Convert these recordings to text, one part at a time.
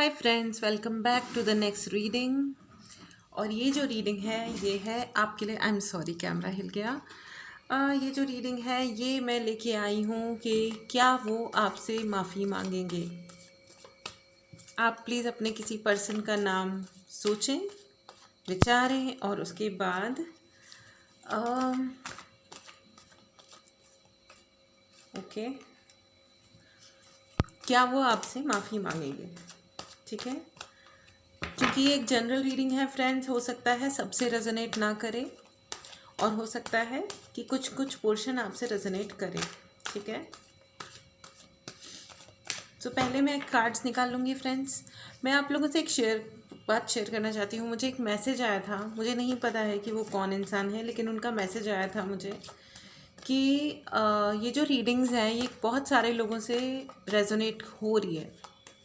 Hi friends, welcome back to the next reading. और ये जो रीडिंग है ये है आपके लिए। आई एम सॉरी, कैमरा हिल गया। ये जो रीडिंग है ये मैं लेके आई हूँ कि क्या वो आपसे माफ़ी मांगेंगे। आप प्लीज़ अपने किसी पर्सन का नाम सोचें, विचारें और उसके बाद ओके, क्या वो आपसे माफ़ी मांगेंगे। ठीक है, क्योंकि ये एक जनरल रीडिंग है फ्रेंड्स, हो सकता है सबसे रेजोनेट ना करे और हो सकता है कि कुछ कुछ पोर्शन आपसे रेजोनेट करे। ठीक है, तो पहले मैं कार्ड्स निकाल लूँगी फ्रेंड्स। मैं आप लोगों से एक बात शेयर करना चाहती हूँ। मुझे एक मैसेज आया था, मुझे नहीं पता है कि वो कौन इंसान है, लेकिन उनका मैसेज आया था मुझे कि ये जो रीडिंग्स हैं ये बहुत सारे लोगों से रेजोनेट हो रही है।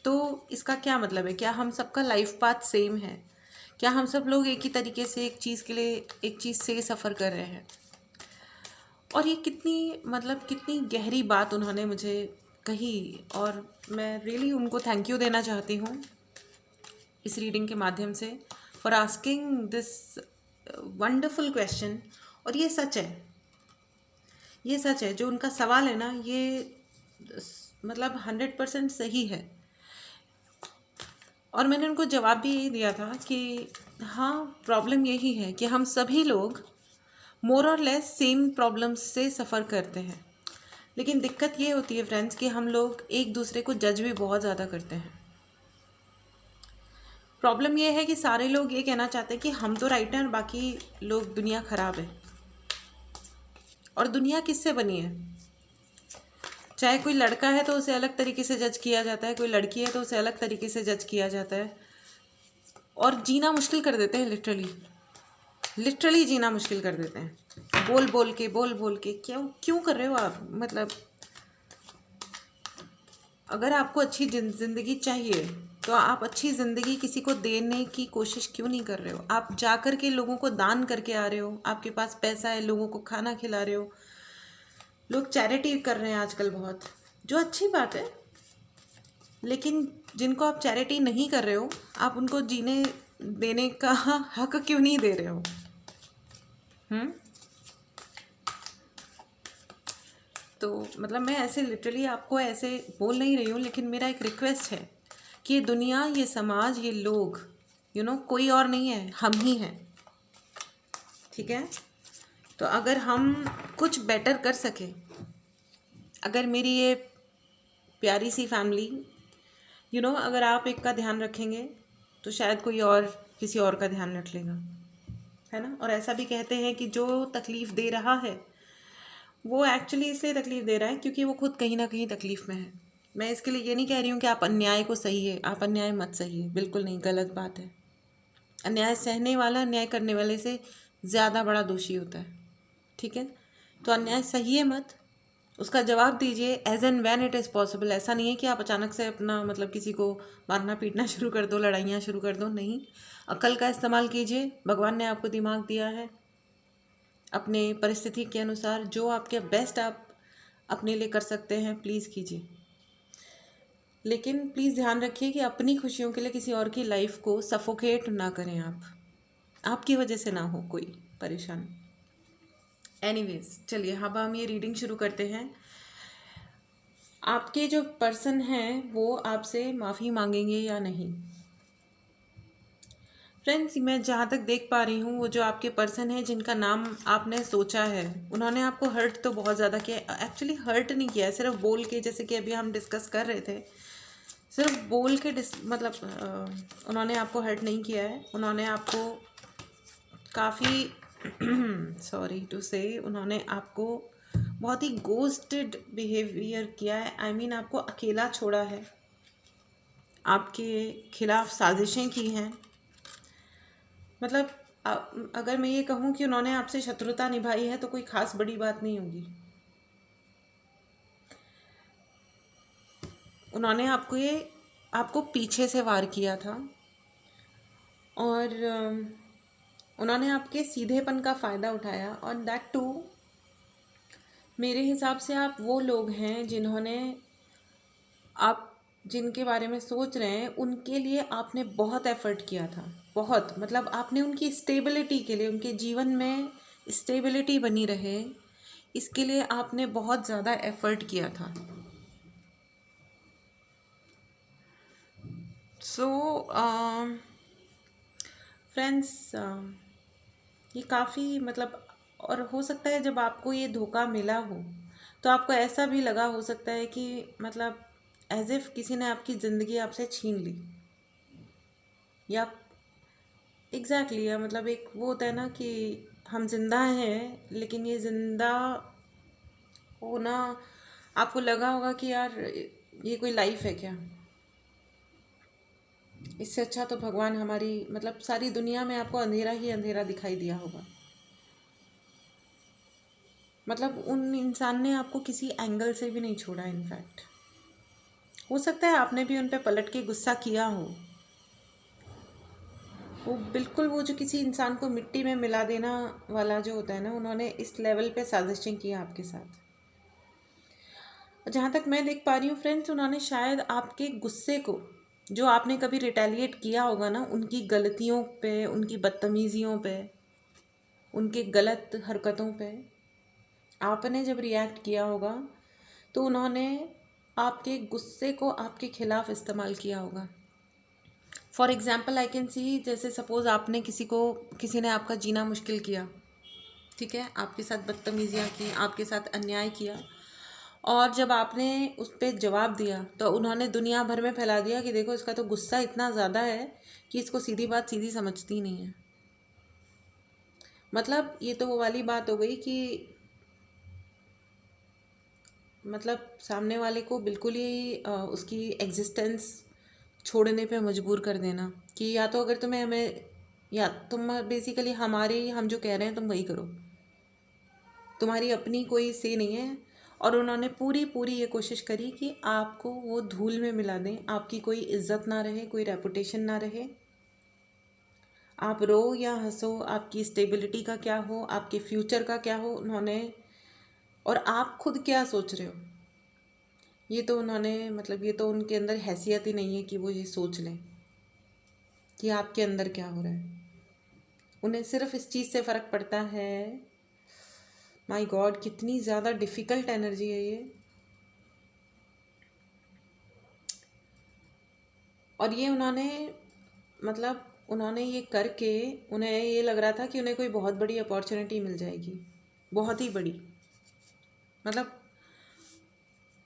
तो इसका क्या मतलब है? क्या हम सबका लाइफ पाथ सेम है? क्या हम सब लोग एक ही तरीके से एक चीज़ के लिए एक चीज़ से सफ़र कर रहे हैं? और ये कितनी गहरी बात उन्होंने मुझे कही, और मैं रियली उनको थैंक यू देना चाहती हूँ इस रीडिंग के माध्यम से for asking this wonderful question. और ये सच है जो उनका सवाल है ना, ये मतलब 100% सही है। और मैंने उनको जवाब भी यही दिया था कि हाँ, प्रॉब्लम यही है कि हम सभी लोग मोर और लेस सेम प्रॉब्लम्स से सफ़र करते हैं, लेकिन दिक्कत ये होती है फ्रेंड्स कि हम लोग एक दूसरे को जज भी बहुत ज़्यादा करते हैं। प्रॉब्लम ये है कि सारे लोग ये कहना चाहते हैं कि हम तो राइट हैं और बाकी लोग, दुनिया ख़राब है। और दुनिया किससे बनी है? चाहे कोई लड़का है तो उसे अलग तरीके से जज किया जाता है, कोई लड़की है तो उसे अलग तरीके से जज किया जाता है, और जीना मुश्किल कर देते हैं। लिटरली जीना मुश्किल कर देते हैं। बोल बोल के क्यों क्यों कर रहे हो आप? मतलब अगर आपको अच्छी ज़िंदगी चाहिए तो आप अच्छी ज़िंदगी किसी को देने की कोशिश क्यों नहीं कर रहे हो? आप जा कर के लोगों को दान करके आ रहे हो, आपके पास पैसा है, लोगों को खाना खिला रहे हो। लोग चैरिटी कर रहे हैं आजकल बहुत, जो अच्छी बात है, लेकिन जिनको आप चैरिटी नहीं कर रहे हो, आप उनको जीने देने का हक क्यों नहीं दे रहे हो? तो मतलब मैं ऐसे लिटरली आपको ऐसे बोल नहीं रही हूँ, लेकिन मेरा एक रिक्वेस्ट है कि ये दुनिया, ये समाज, ये लोग, कोई और नहीं है, हम ही हैं। ठीक है, तो अगर हम कुछ बेटर कर सके, अगर मेरी ये प्यारी सी फैमिली, अगर आप एक का ध्यान रखेंगे तो शायद कोई और किसी और का ध्यान रख लेगा, है ना। और ऐसा भी कहते हैं कि जो तकलीफ़ दे रहा है वो एक्चुअली इसलिए तकलीफ़ दे रहा है क्योंकि वो खुद कहीं ना कहीं तकलीफ़ में है। मैं इसके लिए ये नहीं कह रही हूँ कि आप अन्याय को सहिए, आप अन्याय मत सहिए, बिल्कुल नहीं, गलत बात है। अन्याय सहने वाला अन्याय करने वाले से ज़्यादा बड़ा दोषी होता है। ठीक है, तो अन्याय सहिए मत, उसका जवाब दीजिए as and when it is possible. ऐसा नहीं है कि आप अचानक से अपना किसी को मारना पीटना शुरू कर दो, लड़ाइयाँ शुरू कर दो, नहीं। अक्ल का इस्तेमाल कीजिए, भगवान ने आपको दिमाग दिया है, अपने परिस्थिति के अनुसार जो आपके बेस्ट आप अपने लिए कर सकते हैं प्लीज़ कीजिए। लेकिन प्लीज़ ध्यान रखिए कि अपनी खुशियों के लिए किसी और की लाइफ को सफोकेट ना करें आप, आपकी वजह से ना हो कोई परेशान। एनीवेज, चलिए अब हम ये रीडिंग शुरू करते हैं। आपके जो पर्सन हैं वो आपसे माफ़ी मांगेंगे या नहीं? फ्रेंड्स, मैं जहाँ तक देख पा रही हूँ, वो जो आपके पर्सन है जिनका नाम आपने सोचा है, उन्होंने आपको हर्ट तो बहुत ज़्यादा किया। एक्चुअली हर्ट नहीं किया है, सिर्फ बोल के, जैसे कि अभी हम डिस्कस कर रहे थे, सिर्फ बोल के उन्होंने आपको हर्ट नहीं किया है। उन्होंने आपको काफ़ी सॉरी टू से, उन्होंने आपको बहुत ही गोस्टेड बिहेवियर किया है। आई मीन आपको अकेला छोड़ा है, आपके खिलाफ साजिशें की हैं। मतलब अगर मैं ये कहूँ कि उन्होंने आपसे शत्रुता निभाई है तो कोई ख़ास बड़ी बात नहीं होगी। उन्होंने आपको पीछे से वार किया था, और उन्होंने आपके सीधेपन का फ़ायदा उठाया। और दैट टू, मेरे हिसाब से आप वो लोग हैं जिन्होंने आप जिनके बारे में सोच रहे हैं उनके लिए आपने बहुत एफर्ट किया था, बहुत, मतलब आपने उनकी स्टेबिलिटी के लिए, उनके जीवन में स्टेबिलिटी बनी रहे, इसके लिए आपने बहुत ज़्यादा एफर्ट किया था। सो फ्रेंड्स, ये काफ़ी मतलब, और हो सकता है जब आपको ये धोखा मिला हो तो आपको ऐसा भी लगा हो सकता है कि मतलब एज इफ़ किसी ने आपकी ज़िंदगी आपसे छीन ली, या एग्जैक्टली या मतलब एक वो होता है ना कि हम जिंदा हैं लेकिन ये जिंदा होना, आपको लगा होगा कि यार ये कोई लाइफ है क्या, इससे अच्छा तो भगवान हमारी मतलब सारी दुनिया में आपको अंधेरा ही अंधेरा दिखाई दिया होगा। मतलब उन इंसान ने आपको किसी एंगल से भी नहीं छोड़ा। इनफैक्ट हो सकता है आपने भी उन पे पलट के गुस्सा किया हो। वो बिल्कुल वो जो किसी इंसान को मिट्टी में मिला देना वाला जो होता है ना, उन्होंने इस लेवल पे साजिशें की आपके साथ। जहाँ तक मैं देख पा रही हूँ फ्रेंड्स, उन्होंने शायद आपके गुस्से को, जो आपने कभी रिटेलिएट किया होगा ना, उनकी गलतियों पे, उनकी बदतमीज़ियों पे, उनके गलत हरकतों पे आपने जब रिएक्ट किया होगा तो उन्होंने आपके गुस्से को आपके खिलाफ इस्तेमाल किया होगा। For example I can see, जैसे सपोज़ आपने किसी ने आपका जीना मुश्किल किया, ठीक है, आपके साथ बदतमीज़ियाँ की, आपके साथ अन्याय किया, और जब आपने उस पर जवाब दिया तो उन्होंने दुनिया भर में फैला दिया कि देखो इसका तो गुस्सा इतना ज़्यादा है कि इसको सीधी बात सीधी समझती नहीं है। मतलब ये तो वो वाली बात हो गई कि मतलब सामने वाले को बिल्कुल ही उसकी एग्जिस्टेंस छोड़ने पे मजबूर कर देना कि या तो अगर तुम्हें हमें, या तुम बेसिकली हम जो कह रहे हैं तुम वही करो, तुम्हारी अपनी कोई से नहीं है। और उन्होंने पूरी पूरी ये कोशिश करी कि आपको वो धूल में मिला दें, आपकी कोई इज्जत ना रहे, कोई रेपुटेशन ना रहे, आप रो या हंसो, आपकी स्टेबिलिटी का क्या हो, आपके फ्यूचर का क्या हो, उन्होंने, और आप खुद क्या सोच रहे हो, ये तो उन्होंने मतलब ये तो उनके अंदर हैसियत ही नहीं है कि वो ये सोच लें कि आपके अंदर क्या हो रहा है। उन्हें सिर्फ इस चीज़ से फ़र्क पड़ता है। माय गॉड, कितनी ज़्यादा डिफ़िकल्ट एनर्जी है ये। और ये उन्होंने ये करके उन्हें ये लग रहा था कि उन्हें कोई बहुत बड़ी अपॉर्चुनिटी मिल जाएगी, बहुत ही बड़ी। मतलब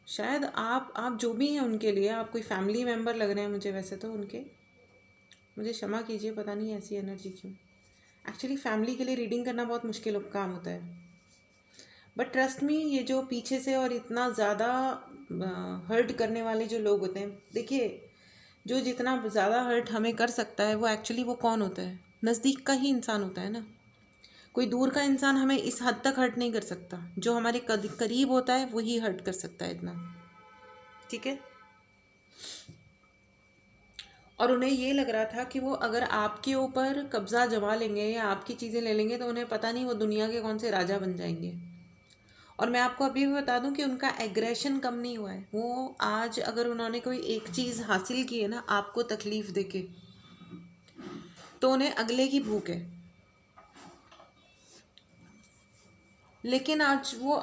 शायद आप जो भी हैं उनके लिए, आप कोई फैमिली मेम्बर लग रहे हैं मुझे वैसे तो उनके, मुझे क्षमा कीजिए, पता नहीं ऐसी एनर्जी क्यों। एक्चुअली फैमिली के लिए रीडिंग करना बहुत मुश्किल काम होता है, बट ट्रस्ट मी, ये जो पीछे से और इतना ज़्यादा हर्ट करने वाले जो लोग होते हैं, देखिए जो जितना ज़्यादा हर्ट हमें कर सकता है वो एक्चुअली वो कौन होता है, नज़दीक का ही इंसान होता है ना। कोई दूर का इंसान हमें इस हद तक हर्ट नहीं कर सकता, जो हमारे करीब होता है वही हर्ट कर सकता है इतना, ठीक है। और उन्हें ये लग रहा था कि वो अगर आपके ऊपर कब्ज़ा जमा लेंगे या आपकी चीज़ें ले लेंगे तो उन्हें पता नहीं वो दुनिया के कौन से राजा बन जाएंगे। और मैं आपको अभी भी बता दूं कि उनका एग्रेशन कम नहीं हुआ है। वो आज अगर उन्होंने कोई एक चीज़ हासिल की है ना आपको तकलीफ़ देके, तो उन्हें अगले की भूख है। लेकिन आज वो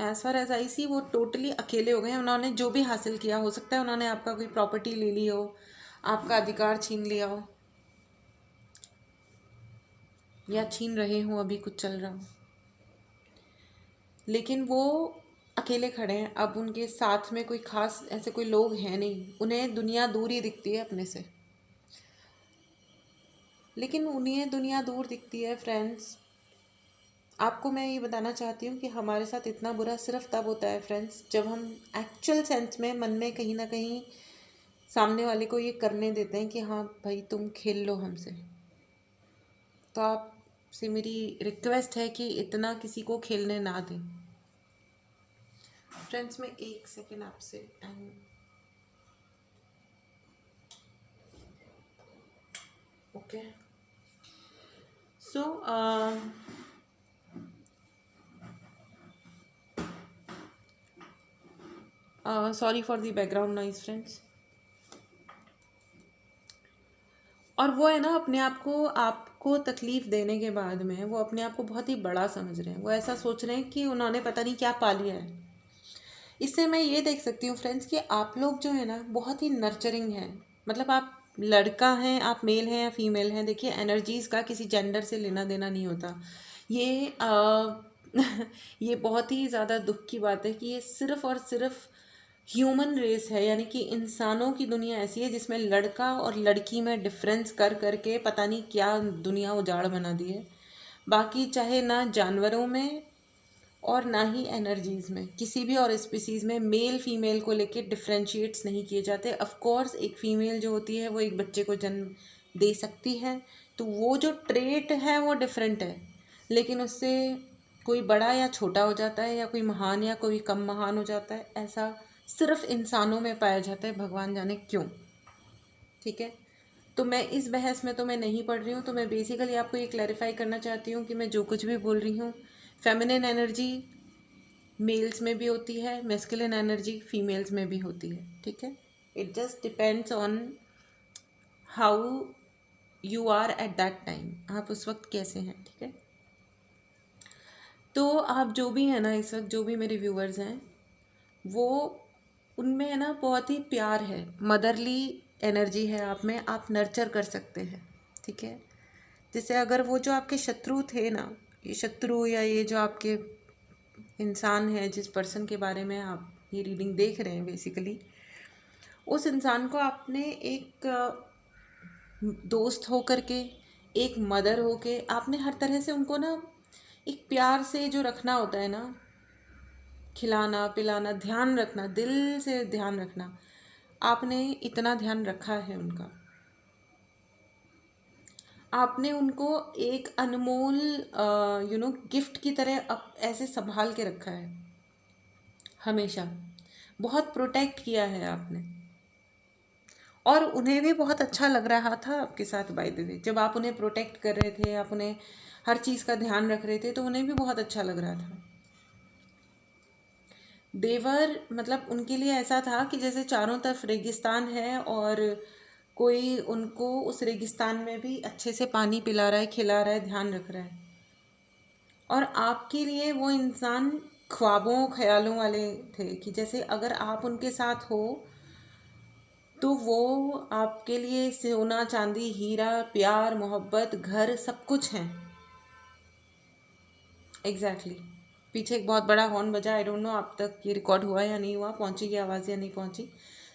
एज फार एज आई सी वो टोटली अकेले हो गए हैं। उन्होंने जो भी हासिल किया, हो सकता है उन्होंने आपका कोई प्रॉपर्टी ले ली हो, आपका अधिकार छीन लिया हो, या छीन रहे हो, अभी कुछ चल रहा हो, लेकिन वो अकेले खड़े हैं। अब उनके साथ में कोई खास ऐसे कोई लोग हैं नहीं, उन्हें दुनिया दूर ही दिखती है अपने से। लेकिन उन्हें दुनिया दूर दिखती है फ्रेंड्स, आपको मैं ये बताना चाहती हूँ कि हमारे साथ इतना बुरा सिर्फ तब होता है फ्रेंड्स जब हम एक्चुअल सेंस में मन में कहीं ना कहीं सामने वाले को ये करने देते हैं कि हाँ भाई तुम खेल लो हमसे। तो आपसे मेरी रिक्वेस्ट है कि इतना किसी को खेलने ना दें। फ्रेंड्स मैं एक सेकेंड आपसे okay. So sorry for the background noise friends. और वो है ना, अपने आप को आपको तकलीफ़ देने के बाद में वो अपने आप को बहुत ही बड़ा समझ रहे हैं। वो ऐसा सोच रहे हैं कि उन्होंने पता नहीं क्या पा लिया है। इससे मैं ये देख सकती हूँ फ्रेंड्स कि आप लोग जो है ना बहुत ही नर्चरिंग हैं। मतलब आप लड़का हैं, आप मेल हैं या फीमेल हैं, देखिए एनर्जीज़ का किसी जेंडर से लेना देना नहीं होता। ये ये बहुत ही ज़्यादा दुख की बात है कि ये सिर्फ़ और सिर्फ ह्यूमन रेस है, यानी कि इंसानों की दुनिया ऐसी है जिसमें लड़का और लड़की में डिफरेंस कर करके पता नहीं क्या दुनिया उजाड़ बना दी है। बाकी चाहे ना जानवरों में और ना ही एनर्जीज़ में, किसी भी और स्पीसीज़ में मेल फीमेल को लेके डिफ्रेंशिएट्स नहीं किए जाते। ऑफ कोर्स एक फ़ीमेल जो होती है वो एक बच्चे को जन्म दे सकती है, तो वो जो ट्रेट है वो डिफरेंट है, लेकिन उससे कोई बड़ा या छोटा हो जाता है या कोई महान या कोई कम महान हो जाता है, ऐसा सिर्फ इंसानों में पाया जाता है, भगवान जाने क्यों। ठीक है, तो मैं इस बहस में तो मैं नहीं पढ़ रही हूँ। तो मैं बेसिकली आपको ये क्लैरिफाई करना चाहती हूँ कि मैं जो कुछ भी बोल रही हूँ, फेमिनिन एनर्जी मेल्स में भी होती है, मैस्कुलिन एनर्जी फीमेल्स में भी होती है। ठीक है, it just depends on how you are at that time, आप उस वक्त कैसे हैं। ठीक है, तो आप जो भी हैं ना इस वक्त, जो भी मेरे व्यूअर्स हैं, वो उनमें है ना बहुत ही प्यार है, मदरली एनर्जी है आप में, आप नर्चर कर सकते हैं। ठीक है, जैसे अगर वो जो आपके शत्रु थे ना, ये शत्रु या ये जो आपके इंसान है जिस पर्सन के बारे में आप ये रीडिंग देख रहे हैं, बेसिकली उस इंसान को आपने एक दोस्त हो करके, एक मदर हो के, आपने हर तरह से उनको ना एक प्यार से जो रखना होता है ना, खिलाना पिलाना, ध्यान रखना, दिल से ध्यान रखना, आपने इतना ध्यान रखा है उनका। आपने उनको एक अनमोल गिफ्ट की तरह ऐसे संभाल के रखा है, हमेशा बहुत प्रोटेक्ट किया है आपने। और उन्हें भी बहुत अच्छा लग रहा था आपके साथ, बाय द वे, जब आप उन्हें प्रोटेक्ट कर रहे थे, आप उन्हें हर चीज़ का ध्यान रख रहे थे, तो उन्हें भी बहुत अच्छा लग रहा था। देवर मतलब उनके लिए ऐसा था कि जैसे चारों तरफ रेगिस्तान है और कोई उनको उस रेगिस्तान में भी अच्छे से पानी पिला रहा है, खिला रहा है, ध्यान रख रहा है। और आपके लिए वो इंसान ख्वाबों ख्यालों वाले थे कि जैसे अगर आप उनके साथ हो तो वो आपके लिए सोना चांदी हीरा प्यार मोहब्बत घर सब कुछ है। एग्जैक्टली पीछे एक बहुत बड़ा हॉर्न बजा, आई डोंट नो आप तक ये रिकॉर्ड हुआ या नहीं हुआ, पहुंची ये आवाज़ या नहीं पहुंची।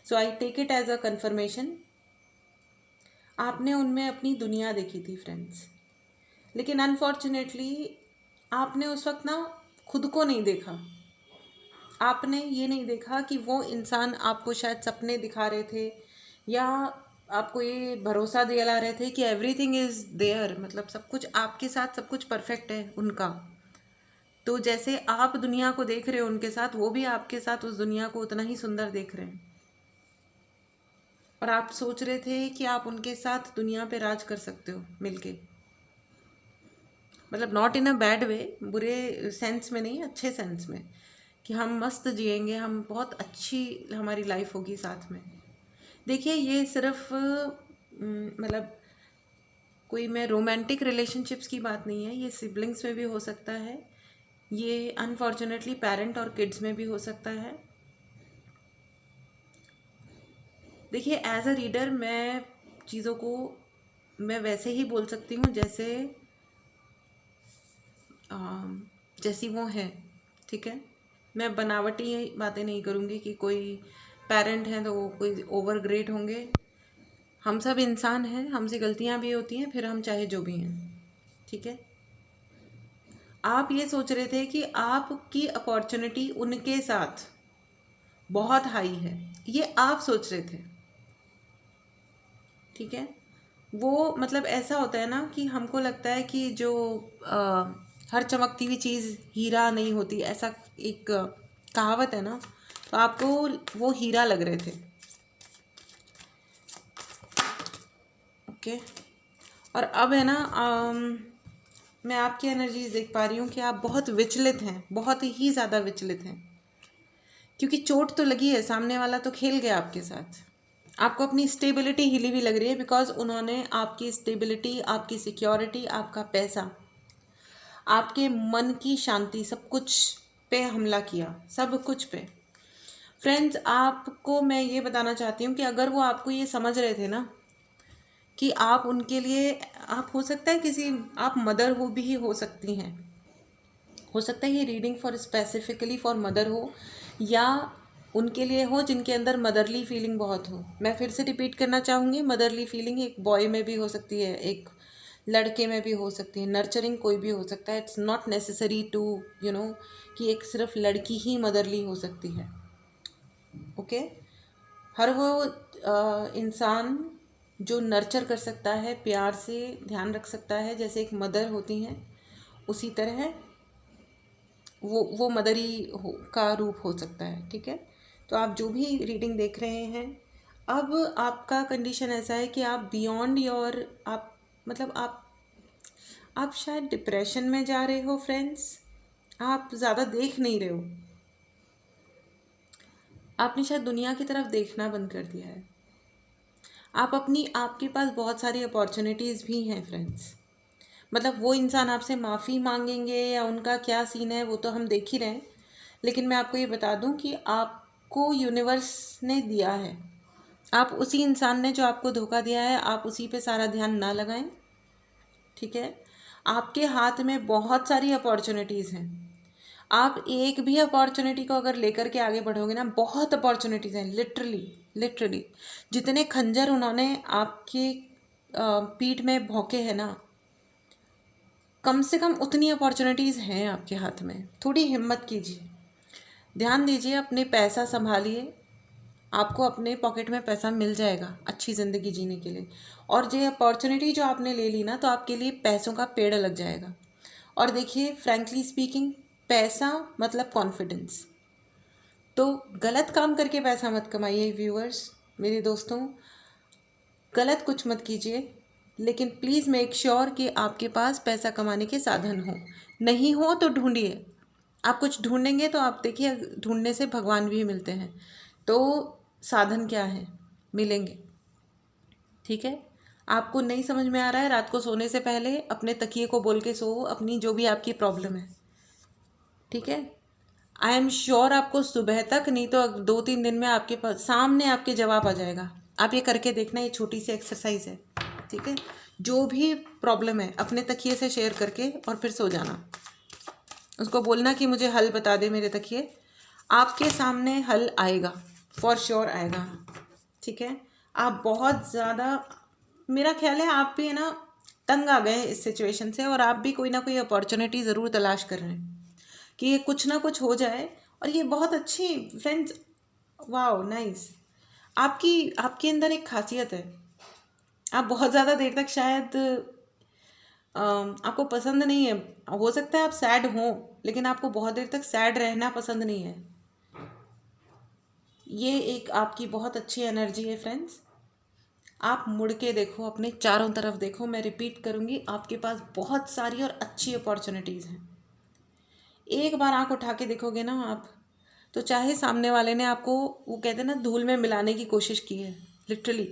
So I take it as a confirmation, आपने उनमें अपनी दुनिया देखी थी फ्रेंड्स। लेकिन अनफॉर्चुनेटली आपने उस वक्त ना खुद को नहीं देखा। आपने ये नहीं देखा कि वो इंसान आपको शायद सपने दिखा रहे थे या आपको ये भरोसा दिला रहे थे कि एवरीथिंग इज़ देयर, मतलब सब कुछ आपके साथ, सब कुछ परफेक्ट है उनका। तो जैसे आप दुनिया को देख रहे हो उनके साथ, वो भी आपके साथ उस दुनिया को उतना ही सुंदर देख रहे हैं। और आप सोच रहे थे कि आप उनके साथ दुनिया पे राज कर सकते हो मिलके, मतलब not in a bad way, बुरे सेंस में नहीं, अच्छे सेंस में, कि हम मस्त जिएंगे, हम बहुत अच्छी हमारी लाइफ होगी साथ में। देखिए ये सिर्फ मतलब कोई मैं रोमांटिक रिलेशनशिप्स की बात नहीं है, ये सिबलिंग्स में भी हो सकता है, ये अनफॉर्चुनेटली पेरेंट और किड्स में भी हो सकता है। देखिए एज अ रीडर मैं चीज़ों को मैं वैसे ही बोल सकती हूँ जैसी वो है। ठीक है, मैं बनावटी बातें नहीं करूँगी कि कोई पेरेंट हैं तो वो कोई ओवर ग्रेट होंगे। हम सब इंसान हैं, हमसे गलतियाँ भी होती हैं, फिर हम चाहे जो भी हैं। ठीक है, आप ये सोच रहे थे कि आपकी अपॉर्चुनिटी उनके साथ बहुत हाई है, ये आप सोच रहे थे। ठीक है, वो मतलब ऐसा होता है ना कि हमको लगता है कि जो हर चमकती हुई चीज़ हीरा नहीं होती, ऐसा एक कहावत है ना, तो आपको वो हीरा लग रहे थे। ओके, और अब है ना मैं आपकी एनर्जीज देख पा रही हूँ कि आप बहुत विचलित हैं, बहुत ही ज़्यादा विचलित हैं क्योंकि चोट तो लगी है, सामने वाला तो खेल गया आपके साथ। आपको अपनी स्टेबिलिटी हिली हुई लग रही है, बिकॉज उन्होंने आपकी स्टेबिलिटी, आपकी सिक्योरिटी, आपका पैसा, आपके मन की शांति, सब कुछ पे हमला किया, सब कुछ पे। फ्रेंड्स, आपको मैं ये बताना चाहती हूँ कि अगर वो आपको ये समझ रहे थे ना कि आप उनके लिए, आप हो सकता है किसी, आप मदर हो भी हो सकती हैं, हो सकता है ये reading for specifically for mother हो, या उनके लिए हो जिनके अंदर मदरली फीलिंग बहुत हो। मैं फिर से रिपीट करना चाहूँगी, मदरली फीलिंग एक बॉय में भी हो सकती है, एक लड़के में भी हो सकती है, नर्चरिंग कोई भी हो सकता है। इट्स नॉट नेसेसरी टू कि एक सिर्फ लड़की ही मदरली हो सकती है। ओके हर वो इंसान जो नर्चर कर सकता है, प्यार से ध्यान रख सकता है, जैसे एक मदर होती हैं, उसी तरह वो मदरी का रूप हो सकता है। ठीक है, तो आप जो भी रीडिंग देख रहे हैं, अब आपका कंडीशन ऐसा है कि आप बियॉन्ड योर, आप मतलब आप शायद डिप्रेशन में जा रहे हो फ्रेंड्स। आप ज़्यादा देख नहीं रहे हो, आपने शायद दुनिया की तरफ देखना बंद कर दिया है। आपके पास बहुत सारी अपॉर्चुनिटीज़ भी हैं फ्रेंड्स। मतलब वो इंसान आपसे माफ़ी मांगेंगे या उनका क्या सीन है वो तो हम देख ही रहे हैं, लेकिन मैं आपको ये बता दूं कि आपको यूनिवर्स ने दिया है, आप उसी इंसान ने जो आपको धोखा दिया है, आप उसी पे सारा ध्यान ना लगाएं। ठीक है, आपके हाथ में बहुत सारी अपॉर्चुनिटीज़ हैं। आप एक भी अपॉर्चुनिटी को अगर लेकर के आगे बढ़ोगे ना, बहुत अपॉर्चुनिटीज़ हैं, लिटरली जितने खंजर उन्होंने आपके पीठ में भौंके हैं ना, कम से कम उतनी अपॉर्चुनिटीज़ हैं आपके हाथ में। थोड़ी हिम्मत कीजिए, ध्यान दीजिए, अपने पैसा संभालिए, आपको अपने पॉकेट में पैसा मिल जाएगा अच्छी ज़िंदगी जीने के लिए। और ये अपॉर्चुनिटी जो आपने ले ली ना, तो आपके लिए पैसों का पेड़ लग जाएगा। और देखिए, फ्रैंकली स्पीकिंग, पैसा मतलब कॉन्फिडेंस। तो गलत काम करके पैसा मत कमाइए व्यूअर्स, मेरे दोस्तों, गलत कुछ मत कीजिए, लेकिन प्लीज़ मेक श्योर कि आपके पास पैसा कमाने के साधन हो। नहीं हो तो ढूंढिए, आप कुछ ढूंढेंगे तो आप देखिए, ढूंढने से भगवान भी मिलते हैं। तो साधन क्या है, मिलेंगे। ठीक है, आपको नहीं समझ में आ रहा है, रात को सोने से पहले अपने तकिए को बोल के सो, अपनी जो भी आपकी प्रॉब्लम है। ठीक है, आई एम श्योर आपको सुबह तक, नहीं तो 2-3 दिन में आपके पास सामने आपके जवाब आ जाएगा। आप ये करके देखना, ये छोटी सी एक्सरसाइज है। ठीक है, जो भी प्रॉब्लम है अपने तकिए से शेयर करके और फिर सो जाना। उसको बोलना कि मुझे हल बता दे मेरे तकिए, आपके सामने हल आएगा, फॉर श्योर आएगा। ठीक है, आप बहुत ज़्यादा, मेरा ख्याल है आप भी है ना तंग आ गए इस सिचुएशन से, और आप भी कोई ना कोई अपॉर्चुनिटी ज़रूर तलाश कर रहे हैं कि ये कुछ ना कुछ हो जाए। और ये बहुत अच्छी फ्रेंड्स, वाओ नाइस, आपके अंदर एक खासियत है, आप बहुत ज़्यादा देर तक शायद आपको पसंद नहीं है, हो सकता है आप सैड हो, लेकिन आपको बहुत देर तक सैड रहना पसंद नहीं है। ये एक आपकी बहुत अच्छी एनर्जी है फ्रेंड्स। आप मुड़ के देखो, अपने चारों तरफ देखो, मैं रिपीट करूँगी, आपके पास बहुत सारी और अच्छी अपॉर्चुनिटीज़ हैं। एक बार आंख उठा के देखोगे ना आप, तो चाहे सामने वाले ने आपको, वो कहते हैं ना, धूल में मिलाने की कोशिश की है लिटरली,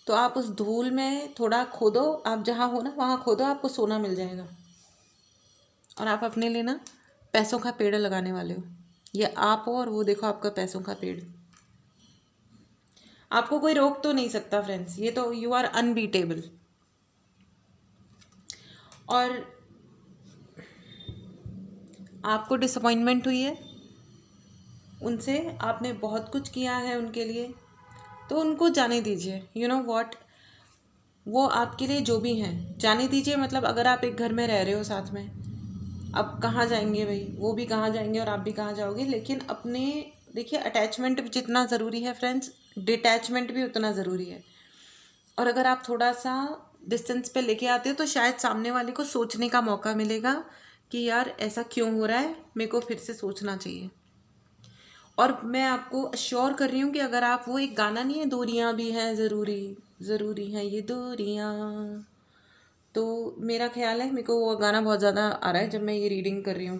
तो आप उस धूल में थोड़ा खोदो, आप जहाँ हो ना वहाँ खोदो, आपको सोना मिल जाएगा। और आप अपने लिए ना पैसों का पेड़ लगाने वाले हो। ये आप हो, और वो देखो आपका पैसों का पेड़। आपको कोई रोक तो नहीं सकता फ्रेंड्स, ये तो यू आर अनबीटेबल। और आपको डिसअपॉइंटमेंट हुई है उनसे, आपने बहुत कुछ किया है उनके लिए, तो उनको जाने दीजिए। यू नो व्हाट, वो आपके लिए जो भी हैं जाने दीजिए। मतलब अगर आप एक घर में रह रहे हो साथ में, अब कहाँ जाएंगे भाई, वो भी कहाँ जाएंगे और आप भी कहाँ जाओगे। लेकिन अपने, देखिए, अटैचमेंट जितना ज़रूरी है फ्रेंड्स, डिटैचमेंट भी उतना ज़रूरी है। और अगर आप थोड़ा सा डिस्टेंस पे लेके आते हो, तो शायद सामने वाले को सोचने का मौका मिलेगा कि यार ऐसा क्यों हो रहा है, मेरे को फिर से सोचना चाहिए। और मैं आपको अश्योर कर रही हूँ कि अगर आप, वो एक गाना नहीं है, दूरियां भी हैं ज़रूरी हैं ये दूरियां, तो मेरा ख्याल है, मेरे को वो गाना बहुत ज़्यादा आ रहा है जब मैं ये रीडिंग कर रही हूँ।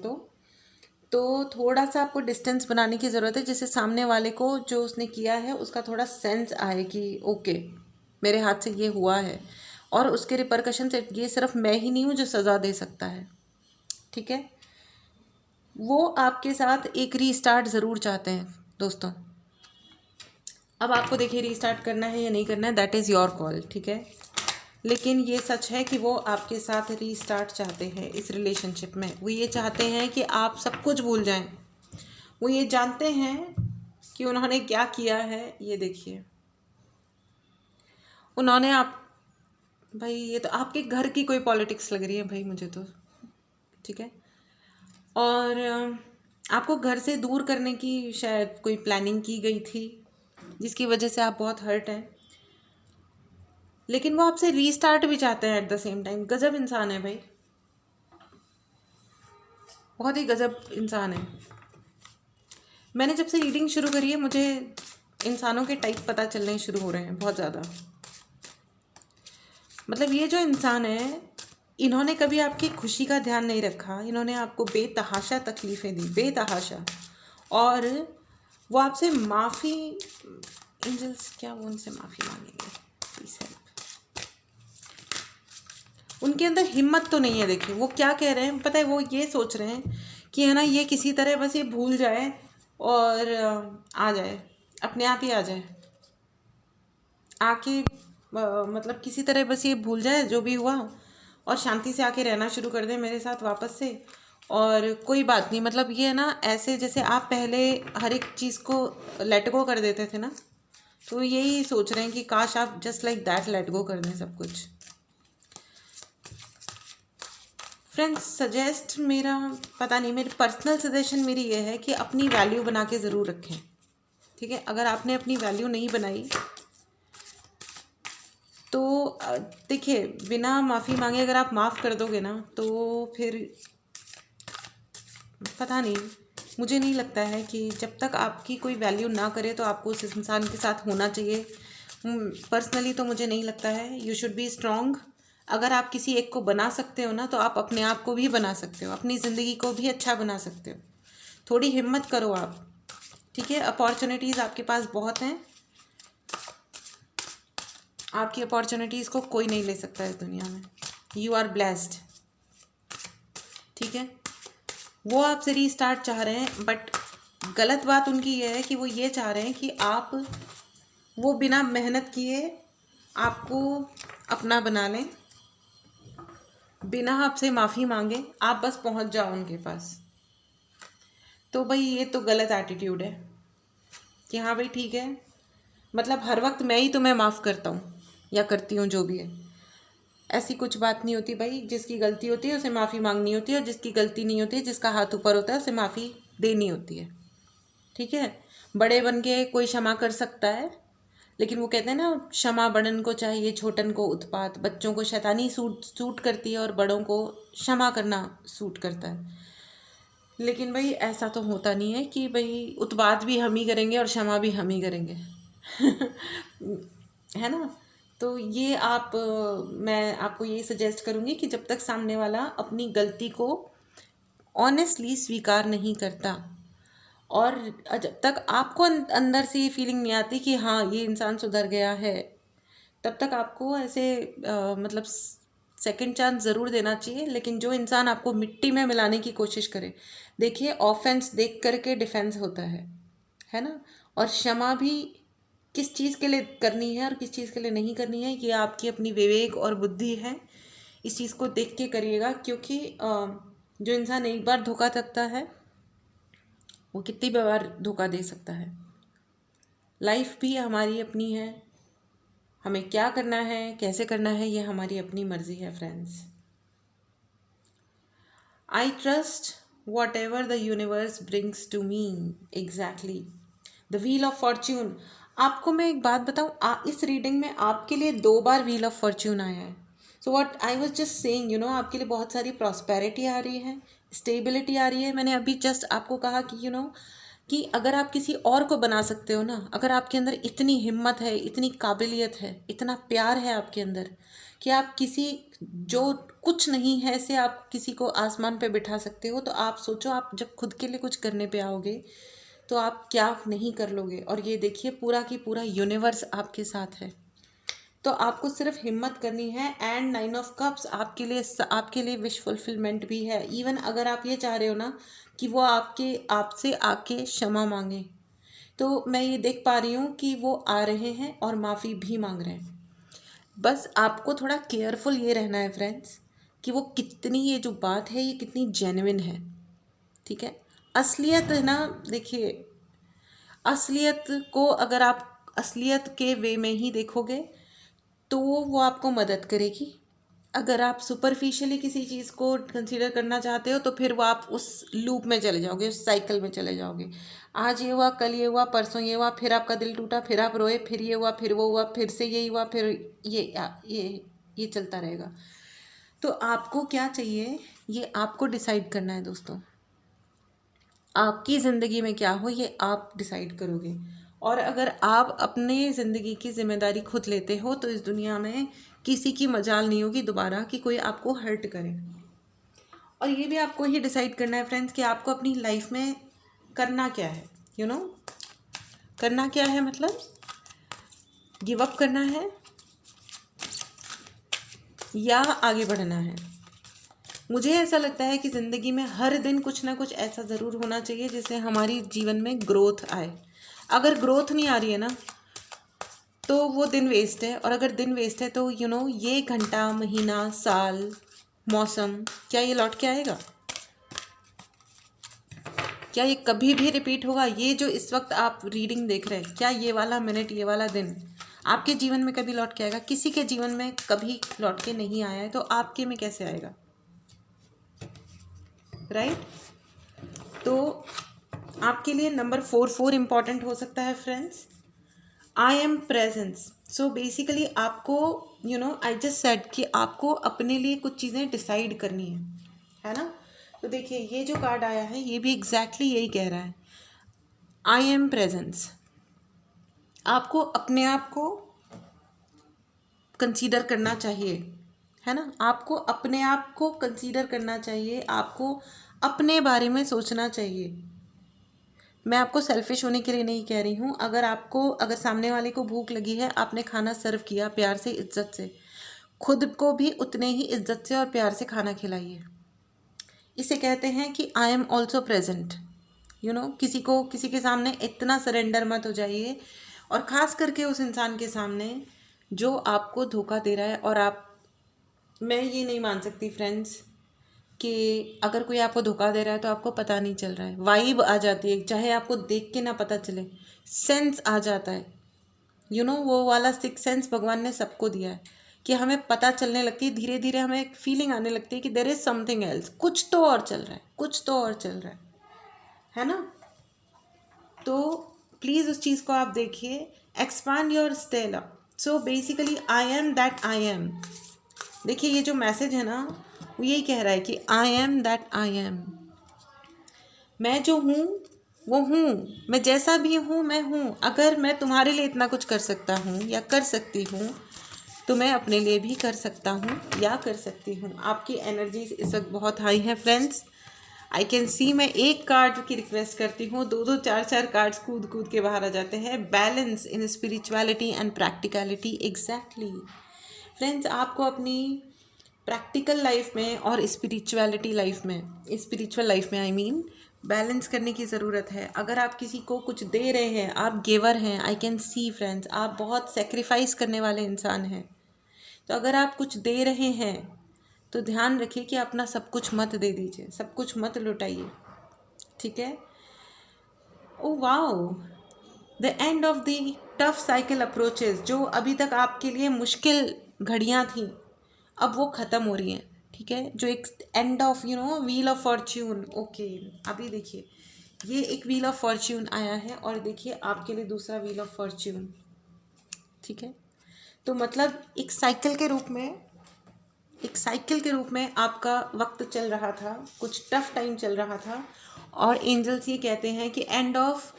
तो थोड़ा सा आपको डिस्टेंस बनाने की ज़रूरत है, जिससे सामने वाले को जो उसने किया है उसका थोड़ा सेंस आए कि ओके मेरे हाथ से ये हुआ है, और उसके रिपरकशन से ये सिर्फ मैं ही नहीं हूँ जो सज़ा दे सकता है। ठीक है, वो आपके साथ एक रीस्टार्ट ज़रूर चाहते हैं दोस्तों। अब आपको देखिए रीस्टार्ट करना है या नहीं करना है, दैट इज़ योर कॉल। ठीक है, लेकिन ये सच है कि वो आपके साथ रीस्टार्ट चाहते हैं इस रिलेशनशिप में। वो ये चाहते हैं कि आप सब कुछ भूल जाएं। वो ये जानते हैं कि उन्होंने क्या किया है। ये देखिए, उन्होंने आप, भाई ये तो आपके घर की कोई पॉलिटिक्स लग रही है भाई मुझे तो। ठीक है, और आपको घर से दूर करने की शायद कोई प्लानिंग की गई थी, जिसकी वजह से आप बहुत हर्ट हैं। लेकिन वो आपसे रीस्टार्ट भी चाहते हैं एट द सेम टाइम। गजब इंसान है भाई, बहुत ही गजब इंसान है। मैंने जब से रीडिंग शुरू करी है, मुझे इंसानों के टाइप पता चलने शुरू हो रहे हैं बहुत ज़्यादा। मतलब ये जो इंसान है, इन्होंने कभी आपकी खुशी का ध्यान नहीं रखा। इन्होंने आपको बेतहाशा तकलीफ़ें दी, बेतहाशा। और वो आपसे माफ़ी, एंजल्स क्या वो उनसे माफ़ी मांगेंगे? Please help. उनके अंदर हिम्मत तो नहीं है। देखिए वो क्या कह रहे हैं पता है, वो ये सोच रहे हैं कि है ना, ये किसी तरह बस ये भूल जाए और आ जाए, अपने आप ही आ जाए, आके मतलब किसी तरह बस ये भूल जाए जो भी हुआ, और शांति से आके रहना शुरू कर दे मेरे साथ वापस से। और कोई बात नहीं, मतलब ये है ना, ऐसे जैसे आप पहले हर एक चीज़ को लेट गो कर देते थे ना, तो यही सोच रहे हैं कि काश आप just like that let go कर दें सब कुछ। फ्रेंड्स, सजेस्ट मेरा पता नहीं, मेरी पर्सनल सजेशन मेरी ये है कि अपनी वैल्यू बना के ज़रूर रखें। ठीक है, अगर आपने अपनी वैल्यू नहीं बनाई तो देखिए, बिना माफ़ी मांगे अगर आप माफ़ कर दोगे ना, तो फिर पता नहीं, मुझे नहीं लगता है कि जब तक आपकी कोई वैल्यू ना करे तो आपको उस इंसान के साथ होना चाहिए। पर्सनली तो मुझे नहीं लगता है। You should be strong. अगर आप किसी एक को बना सकते हो ना, तो आप अपने आप को भी बना सकते हो, अपनी ज़िंदगी को भी अच्छा बना सकते हो। थोड़ी हिम्मत करो आप। ठीक है, अपॉर्चुनिटीज़ आपके पास बहुत हैं। आपकी अपॉर्चुनिटीज़ को कोई नहीं ले सकता इस दुनिया में। You are blessed. ठीक है, वो आपसे रीस्टार्ट चाह रहे हैं, बट गलत बात उनकी ये है कि वो ये चाह रहे हैं कि आप वो बिना मेहनत किए आपको अपना बना लें, बिना आपसे माफ़ी मांगे आप बस पहुंच जाओ उनके पास। तो भाई ये तो गलत एटीट्यूड है कि हाँ भाई ठीक है, मतलब हर वक्त मैं ही तुम्हें माफ़ करता हूँ या करती हूँ, जो भी है। ऐसी कुछ बात नहीं होती भाई। जिसकी गलती होती है उसे माफ़ी मांगनी होती है, और जिसकी गलती नहीं होती है, जिसका हाथ ऊपर होता है, उसे माफ़ी देनी होती है। ठीक है, बड़े बन के कोई क्षमा कर सकता है, लेकिन वो कहते हैं ना, क्षमा बड़न को चाहिए छोटन को उत्पात। बच्चों को शैतानी सूट करती है और बड़ों को क्षमा करना सूट करता है। लेकिन भाई ऐसा तो होता नहीं है कि भाई उत्पात भी हम ही करेंगे और क्षमा भी हम ही करेंगे। है ना। तो ये आप मैं आपको ये सजेस्ट करूँगी कि जब तक सामने वाला अपनी गलती को ऑनेस्टली स्वीकार नहीं करता, और जब तक आपको अंदर से ये फीलिंग नहीं आती कि हाँ ये इंसान सुधर गया है, तब तक आपको ऐसे मतलब सेकंड चांस ज़रूर देना चाहिए। लेकिन जो इंसान आपको मिट्टी में मिलाने की कोशिश करे, देखिए ऑफेंस देख करके डिफेंस होता है ना। और क्षमा भी किस चीज़ के लिए करनी है और किस चीज़ के लिए नहीं करनी है, ये आपकी अपनी विवेक और बुद्धि है। इस चीज़ को देख के करिएगा, क्योंकि जो इंसान एक बार धोखा सकता है वो कितनी बार धोखा दे सकता है। लाइफ भी हमारी अपनी है, हमें क्या करना है कैसे करना है ये हमारी अपनी मर्जी है friends. I trust whatever the universe brings to me. Exactly the wheel of fortune. आपको मैं एक बात बताऊँ, इस रीडिंग में आपके लिए 2 बार व्हील ऑफ फॉर्च्यून आया है। So what I was just saying, you know, आपके लिए बहुत सारी प्रॉस्पेरिटी आ रही है, स्टेबिलिटी आ रही है। मैंने अभी जस्ट आपको कहा कि यू नो कि अगर आप किसी और को बना सकते हो ना, अगर आपके अंदर इतनी हिम्मत है, इतनी काबिलियत है, इतना प्यार है आपके अंदर कि आप किसी जो कुछ नहीं है से आप किसी को आसमान पे बिठा सकते हो, तो आप सोचो आप जब खुद के लिए कुछ करने पे आओगे तो आप क्या नहीं कर लोगे। और ये देखिए पूरा की पूरा यूनिवर्स आपके साथ है। तो आपको सिर्फ हिम्मत करनी है। एंड 9 ऑफ कप्स आपके लिए विश फुलफिलमेंट भी है। इवन अगर आप ये चाह रहे हो ना कि वो आपसे आके क्षमा मांगे, तो मैं ये देख पा रही हूँ कि वो आ रहे हैं और माफ़ी भी मांग रहे हैं। बस आपको थोड़ा केयरफुल ये रहना है फ्रेंड्स कि वो कितनी, ये जो बात है ये कितनी जेन्युइन है। ठीक है, असलियत है ना, देखिए असलियत को अगर आप असलियत के वे में ही देखोगे तो वो आपको मदद करेगी। अगर आप सुपरफिशियली किसी चीज़ को कंसीडर करना चाहते हो तो फिर वो आप उस लूप में चले जाओगे, उस साइकिल में चले जाओगे। आज ये हुआ, कल ये हुआ, परसों ये हुआ, फिर आपका दिल टूटा, फिर आप रोए, फिर ये हुआ, फिर वो हुआ, फिर से यही हुआ, फिर ये चलता रहेगा। तो आपको क्या चाहिए, ये आपको डिसाइड करना है दोस्तों। आपकी ज़िंदगी में क्या हो ये आप डिसाइड करोगे। और अगर आप अपने ज़िंदगी की जिम्मेदारी खुद लेते हो तो इस दुनिया में किसी की मजाल नहीं होगी दोबारा कि कोई आपको हर्ट करे। और ये भी आपको ही डिसाइड करना है फ्रेंड्स कि आपको अपनी लाइफ में करना क्या है। करना क्या है, मतलब गिव अप करना है या आगे बढ़ना है। मुझे ऐसा लगता है कि ज़िंदगी में हर दिन कुछ ना कुछ ऐसा ज़रूर होना चाहिए जिससे हमारी जीवन में ग्रोथ आए। अगर ग्रोथ नहीं आ रही है ना तो वो दिन वेस्ट है। और अगर दिन वेस्ट है तो ये घंटा, महीना, साल, मौसम, क्या ये लौट के आएगा? क्या ये कभी भी रिपीट होगा? ये जो इस वक्त आप रीडिंग देख रहे हैं, क्या ये वाला मिनट, ये वाला दिन आपके जीवन में कभी लौट के आएगा? किसी के जीवन में कभी लौट के नहीं आया है, तो आपके में कैसे आएगा? राइट? तो आपके लिए नंबर 4 इम्पॉर्टेंट हो सकता है friends. I am presence. So basically आपको आई जस्ट सेड कि आपको अपने लिए कुछ चीज़ें डिसाइड करनी है ना। तो देखिए ये जो कार्ड आया है ये भी एग्जैक्टली यही कह रहा है, आई एम प्रेजेंस। आपको अपने आप को कंसीडर करना चाहिए, है ना। आपको अपने आप को कंसीडर करना चाहिए, आपको अपने बारे में सोचना चाहिए। मैं आपको सेल्फिश होने के लिए नहीं कह रही हूँ। अगर सामने वाले को भूख लगी है, आपने खाना सर्व किया प्यार से, इज्जत से, खुद को भी उतने ही इज्जत से और प्यार से खाना खिलाइए। इसे कहते हैं कि आई एम ऑल्सो प्रेजेंट। किसी के सामने इतना सरेंडर मत हो जाइए, और ख़ास करके उस इंसान के सामने जो आपको धोखा दे रहा है। और मैं ये नहीं मान सकती फ्रेंड्स कि अगर कोई आपको धोखा दे रहा है तो आपको पता नहीं चल रहा है। वाइब आ जाती है, चाहे आपको देख के ना पता चले, सेंस आ जाता है। वो वाला 6 सेंस भगवान ने सबको दिया है कि हमें पता चलने लगती है, धीरे धीरे हमें एक फीलिंग आने लगती है कि देयर इज समथिंग एल्स, कुछ तो और चल रहा है, कुछ तो और चल रहा है ना। तो प्लीज़ उस चीज़ को आप देखिए, expand your Stella. So basically I am that I am. देखिए ये जो मैसेज है ना वो यही कह रहा है कि I am that I am. मैं जो हूँ वो हूँ, मैं जैसा भी हूँ मैं हूँ। अगर मैं तुम्हारे लिए इतना कुछ कर सकता हूँ या कर सकती हूँ तो मैं अपने लिए भी कर सकता हूँ या कर सकती हूँ। आपकी एनर्जी इस वक्त बहुत हाई है फ्रेंड्स। I can see. मैं एक कार्ड की रिक्वेस्ट करती हूँ, 2-2 4-4 कार्ड्स कूद कूद के बाहर आ जाते हैं। Balance in spirituality and practicality. Exactly friends, आपको अपनी प्रैक्टिकल लाइफ में और स्पिरिचुअल लाइफ में आई मीन बैलेंस करने की ज़रूरत है। अगर आप किसी को कुछ दे रहे हैं, आप गिवर हैं, आई कैन सी फ्रेंड्स, आप बहुत सेक्रीफाइस करने वाले इंसान हैं। तो अगर आप कुछ दे रहे हैं तो ध्यान रखिए कि अपना सब कुछ मत दे दीजिए, सब कुछ मत लुटाइए, ठीक है। Oh wow, the end of the tough cycle approaches. जो अभी तक आपके लिए मुश्किल घड़ियाँ थी अब वो ख़त्म हो रही हैं, ठीक है। जो एक end of wheel of Fortune. Okay, अभी देखिए ये एक व्हील ऑफ फॉर्च्यून आया है और देखिए आपके लिए दूसरा व्हील ऑफ फॉर्च्यून, ठीक है। तो मतलब एक साइकिल के रूप में आपका वक्त चल रहा था, कुछ टफ टाइम चल रहा था और एंजल्स ये कहते हैं कि end of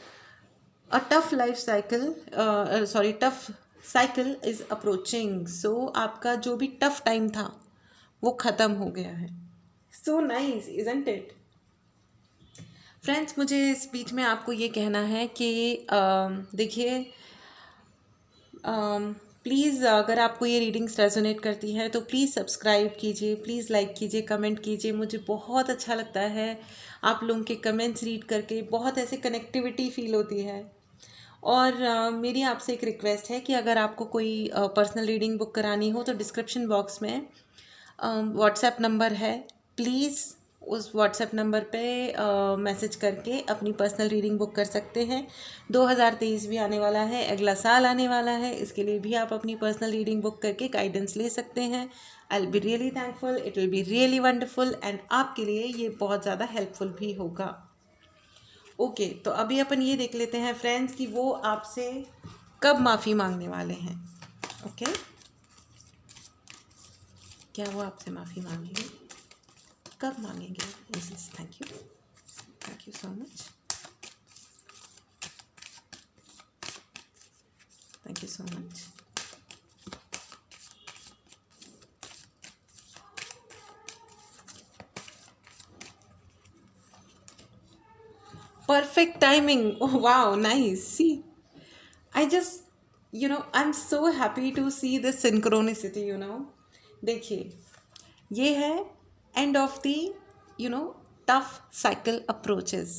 a tough life cycle, tough cycle is approaching. So आपका जो भी टफ टाइम था वो ख़त्म हो गया है। So nice, isn't it? Friends, मुझे इस बीच में आपको ये कहना है कि देखिए, प्लीज़ अगर आपको ये रीडिंग्स रेजोनेट करती है तो प्लीज़ सब्सक्राइब कीजिए, प्लीज़ लाइक कीजिए, कमेंट कीजिए। मुझे बहुत अच्छा लगता है आप लोगों के कमेंट्स रीड करके, बहुत ऐसे कनेक्टिविटी फील होती है। और मेरी आपसे एक रिक्वेस्ट है कि अगर आपको कोई पर्सनल रीडिंग बुक करानी हो तो डिस्क्रिप्शन बॉक्स में व्हाट्सएप नंबर है, प्लीज़ उस व्हाट्सएप नंबर पे मैसेज करके अपनी पर्सनल रीडिंग बुक कर सकते हैं। 2023 भी आने वाला है, अगला साल आने वाला है, इसके लिए भी आप अपनी पर्सनल रीडिंग बुक करके गाइडेंस ले सकते हैं। I will be really thankful, it will be really wonderful, and आपके लिए ये बहुत ज़्यादा हेल्पफुल भी होगा। ओके, तो अभी अपन ये देख लेते हैं फ्रेंड्स कि वो आपसे कब माफ़ी मांगने वाले हैं। ओके, क्या वो आपसे माफ़ी मांगेंगे, कब मांगेंगे? Thank you so much, thank you so much. Perfect timing. Oh wow, nice. See, I just, I'm so happy to see the synchronicity, देखिए, ये है end of the, tough cycle approaches,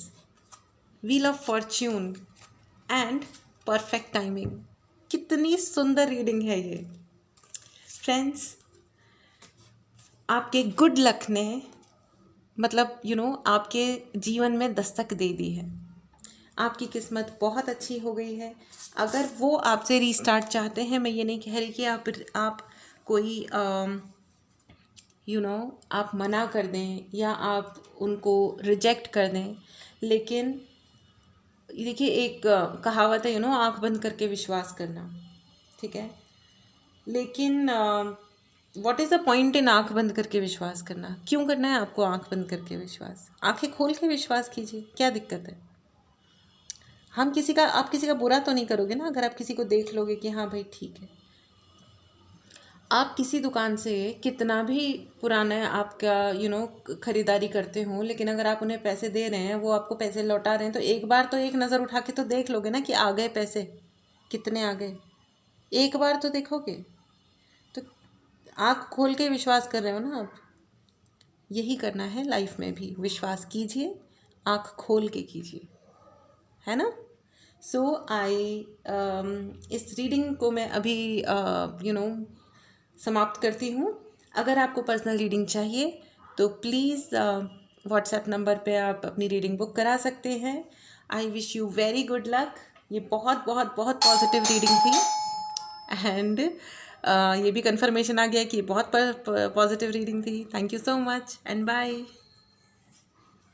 wheel of fortune and perfect timing। कितनी सुंदर reading है ये friends. आपके good luck ने मतलब आपके जीवन में दस्तक दे दी है। आपकी किस्मत बहुत अच्छी हो गई है। अगर वो आपसे रीस्टार्ट चाहते हैं, मैं ये नहीं कह रही कि आप कोई आप मना कर दें या आप उनको रिजेक्ट कर दें, लेकिन देखिए एक कहावत है आँख बंद करके विश्वास करना, ठीक है, लेकिन what is the point in आँख बंद करके विश्वास करना? क्यों करना है आपको आँख बंद करके विश्वास? आंखें खोल के विश्वास कीजिए, क्या दिक्कत है? आप किसी का बुरा तो नहीं करोगे ना अगर आप किसी को देख लोगे कि हाँ भाई ठीक है। आप किसी दुकान से कितना भी पुराना आपका ख़रीदारी करते हो, लेकिन अगर आप उन्हें पैसे दे रहे हैं, वो आपको पैसे लौटा रहे हैं, तो एक बार तो एक नज़र उठा के तो देख लोगे ना कि आ गए पैसे, कितने आ गए, एक बार तो देखोगे। तो आँख खोल के विश्वास कर रहे हो ना आप। यही करना है लाइफ में भी, विश्वास कीजिए, आँख खोल के कीजिए, है ना। सो इस रीडिंग को मैं अभी समाप्त करती हूँ। अगर आपको पर्सनल रीडिंग चाहिए तो प्लीज़ व्हाट्सएप नंबर पे आप अपनी रीडिंग बुक करा सकते हैं। I wish you very good luck. ये बहुत बहुत बहुत पॉजिटिव रीडिंग थी, एंड ये भी कंफर्मेशन आ गया कि बहुत पॉजिटिव रीडिंग थी। Thank you so much and bye.